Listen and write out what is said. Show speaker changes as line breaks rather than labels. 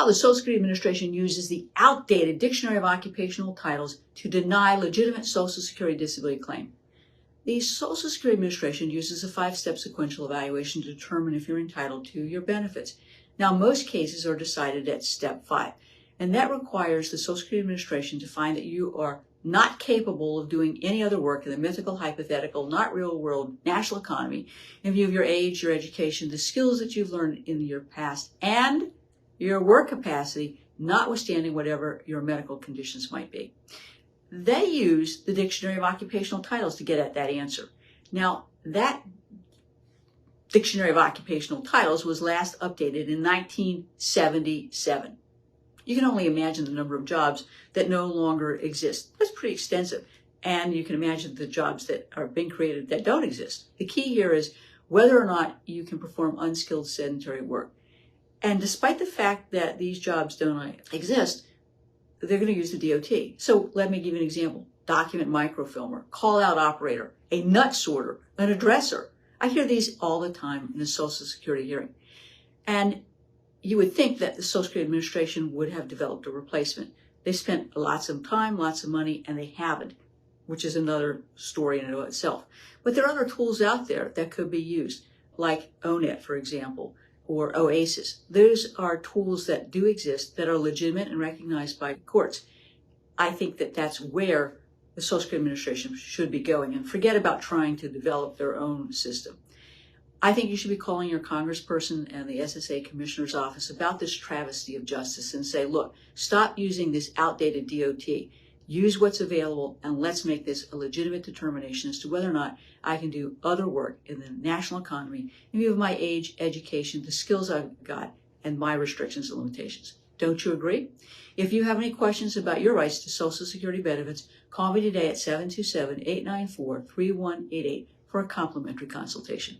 how the Social Security Administration uses the outdated Dictionary of Occupational Titles to deny legitimate Social Security disability claim. The Social Security Administration uses a 5-step sequential evaluation to determine if you're entitled to your benefits. Now, most cases are decided at step 5, and that requires the Social Security Administration to find that you are not capable of doing any other work in the mythical, hypothetical, not real world national economy in view of your age, your education, the skills that you've learned in your past, and your work capacity, notwithstanding whatever your medical conditions might be. They use the Dictionary of Occupational Titles to get at that answer. Now, that Dictionary of Occupational Titles was last updated in 1977. You can only imagine the number of jobs that no longer exist. That's pretty extensive. And you can imagine the jobs that are being created that don't exist. The key here is whether or not you can perform unskilled sedentary work. And despite the fact that these jobs don't exist, they're going to use the DOT. So let me give you an example. Document microfilmer, call-out operator, a nut sorter, an addresser. I hear these all the time in a Social Security hearing. And you would think that the Social Security Administration would have developed a replacement. They spent lots of time, lots of money, and they haven't, which is another story in and of itself. But there are other tools out there that could be used, like ONET, for example, or OASIS. Those are tools that do exist that are legitimate and recognized by courts. I think that that's where the Social Security Administration should be going, and forget about trying to develop their own system. I think you should be calling your congressperson and the SSA Commissioner's Office about this travesty of justice and say, look, stop using this outdated DOT. Use what's available, and let's make this a legitimate determination as to whether or not I can do other work in the national economy in view of my age, education, the skills I've got, and my restrictions and limitations. Don't you agree? If you have any questions about your rights to Social Security benefits, call me today at 727-894-3188 for a complimentary consultation.